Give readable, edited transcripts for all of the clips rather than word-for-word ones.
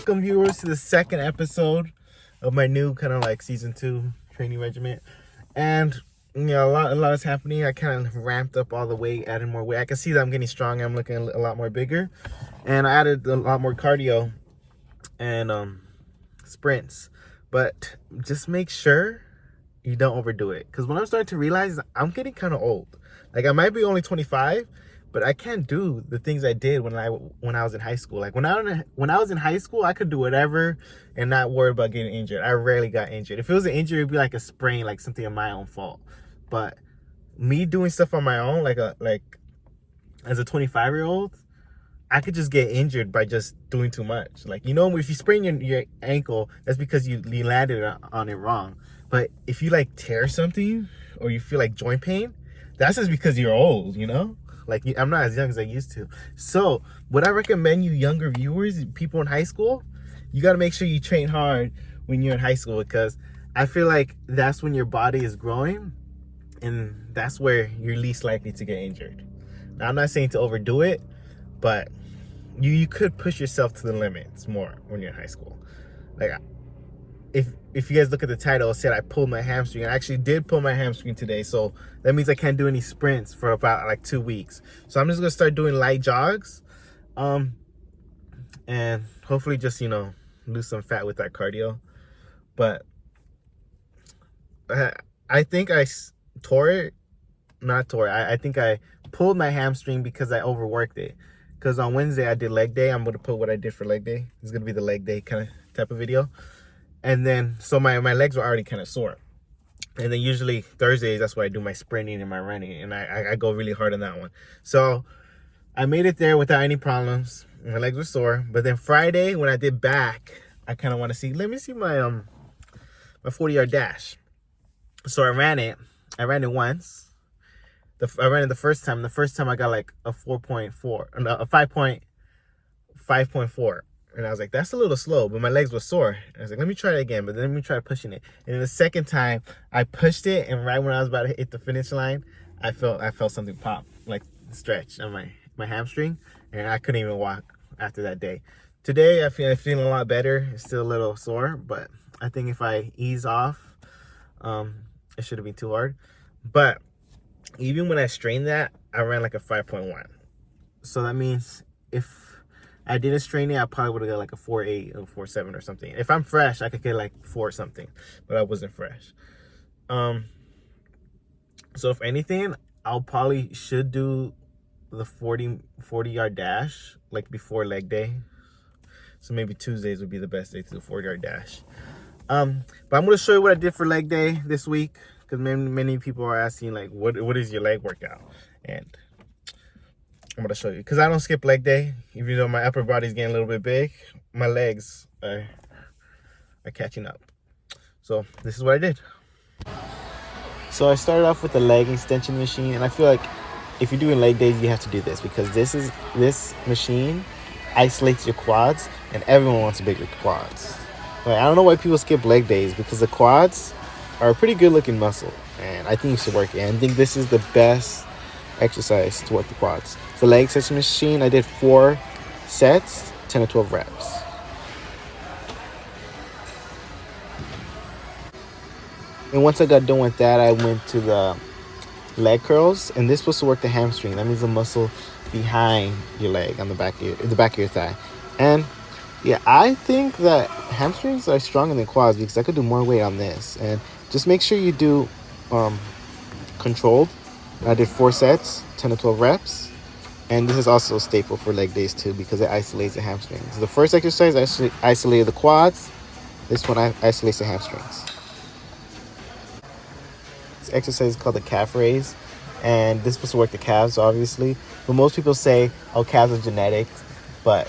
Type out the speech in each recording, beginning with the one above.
Welcome viewers to the second episode of my new kind of like season 2 training regimen. And you know, a lot is happening. I kind of ramped up all the weight, added more weight. I can see that I'm getting stronger. I'm looking a lot more bigger, and I added a lot more cardio and sprints. But just make sure you don't overdo it, because when I'm starting to realize I'm getting kind of old. Like, I might be only 25, but I can't do the things I did when I was in high school. Like when I was in high school, I could do whatever and not worry about getting injured. I rarely got injured. If it was an injury, it'd be like a sprain, like something of my own fault. But me doing stuff on my own, like as a 25-year-old, I could just get injured by just doing too much. Like, you know, if you sprain your ankle, that's because you landed on it wrong. But if you like tear something or you feel like joint pain, that's just because you're old, you know? Like, I'm not as young as I used to. So what I recommend you younger viewers, people in high school, you got to make sure you train hard when you're in high school, because I feel like that's when your body is growing and that's where you're least likely to get injured. Now, I'm not saying to overdo it, but you could push yourself to the limits more when you're in high school. Like, if you guys look at the title, it said I pulled my hamstring. I actually did pull my hamstring today, so that means I can't do any sprints for about like 2 weeks. So I'm just gonna start doing light jogs, and hopefully just, you know, lose some fat with that cardio. But I think I think I pulled my hamstring because I overworked it. Because on Wednesday I did leg day. I'm gonna put what I did for leg day. It's gonna be the leg day kind of type of video. And then, so my legs were already kind of sore. And then usually Thursdays, that's where I do my sprinting and my running. And I go really hard on that one. So I made it there without any problems. My legs were sore. But then Friday, when I did back, I kind of want to see, let me see my 40-yard dash. So I ran it once. I ran it the first time. The first time I got like a 4.4, no, a 5.4. And I was like, that's a little slow, but my legs were sore. And I was like, let me try it again, but then let me try pushing it. And then the second time, I pushed it, and right when I was about to hit the finish line, I felt something pop, like stretch on my hamstring, and I couldn't even walk after that day. Today, I'm feeling a lot better. It's still a little sore, but I think if I ease off, it shouldn't be too hard. But even when I strained that, I ran like a 5.1. So that means if I didn't strain it, I probably would have got like a 4.8 or 4.7 or something. If I'm fresh, I could get like 4 something, but I wasn't fresh. So if anything, I'll probably should do the 40-yard dash like before leg day. So maybe Tuesdays would be the best day to do 40-yard dash. But I'm gonna show you what I did for leg day this week, because many people are asking like, what is your leg workout? And I'm gonna show you, because I don't skip leg day. Even though my upper body's getting a little bit big, my legs are catching up. So this is what I did. So I started off with the leg extension machine, and I feel like if you're doing leg days, you have to do this, because this machine isolates your quads, and everyone wants bigger quads. Like, I don't know why people skip leg days, because the quads are a pretty good looking muscle, and I think you should work it. And I think this is the best exercise to work the quads. The leg extension machine, I did 4 sets, 10 to 12 reps. And once I got done with that, I went to the leg curls, and this was to work the hamstring. That means the muscle behind your leg on the back of your thigh. And yeah, I think that hamstrings are stronger than quads, because I could do more weight on this. And just make sure you do controlled. I did 4 sets, 10 to 12 reps. And this is also a staple for leg days too, because it isolates the hamstrings. The first exercise actually isolated the quads. This one isolates the hamstrings. This exercise is called the calf raise, and this was to work the calves, obviously. But most people say, oh, calves are genetic, but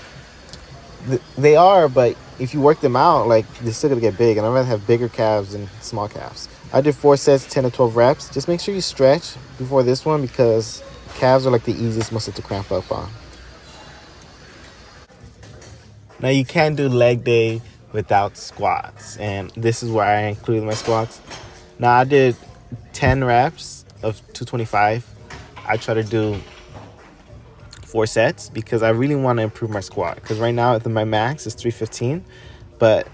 they are. But if you work them out, like, they're still gonna get big, and I'd rather have bigger calves than small calves. I did 4 sets, 10 to 12 reps. Just make sure you stretch before this one, because calves are like the easiest muscle to cramp up on. Now, you can't do leg day without squats, and this is where I included my squats. Now, I did 10 reps of 225. I try to do 4 sets because I really want to improve my squat. Because right now my max is 315, but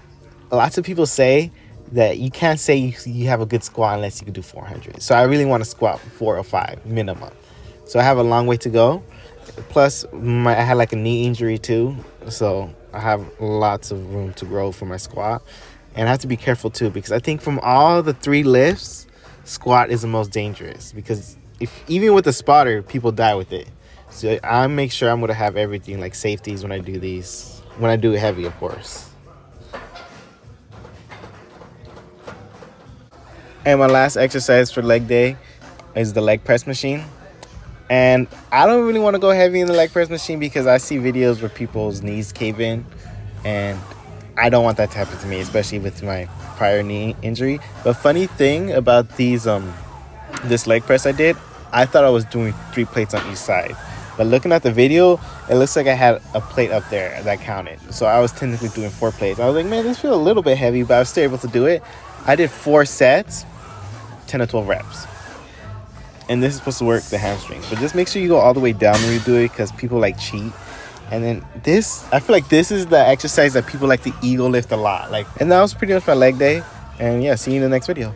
lots of people say that you can't say you have a good squat unless you can do 400. So I really want to squat 405 minimum. So I have a long way to go. Plus, I had like a knee injury too, so I have lots of room to grow for my squat. And I have to be careful too, because I think from all the 3 lifts, squat is the most dangerous, because even with the spotter, people die with it. So I make sure I'm going to have everything, like safeties when I do these, when I do it heavy, of course. And my last exercise for leg day is the leg press machine. And I don't really want to go heavy in the leg press machine because I see videos where people's knees cave in, and I don't want that to happen to me, especially with my prior knee injury. But funny thing about this leg press I did, I thought I was doing 3 plates on each side. But looking at the video, it looks like I had a plate up there that counted. So I was technically doing 4 plates. I was like, man, this feels a little bit heavy, but I was still able to do it. I did 4 sets, 10 to 12 reps. And this is supposed to work the hamstrings. But just make sure you go all the way down when you do it, because people like cheat. And then I feel like this is the exercise that people like to ego lift a lot. And that was pretty much my leg day. And yeah, see you in the next video.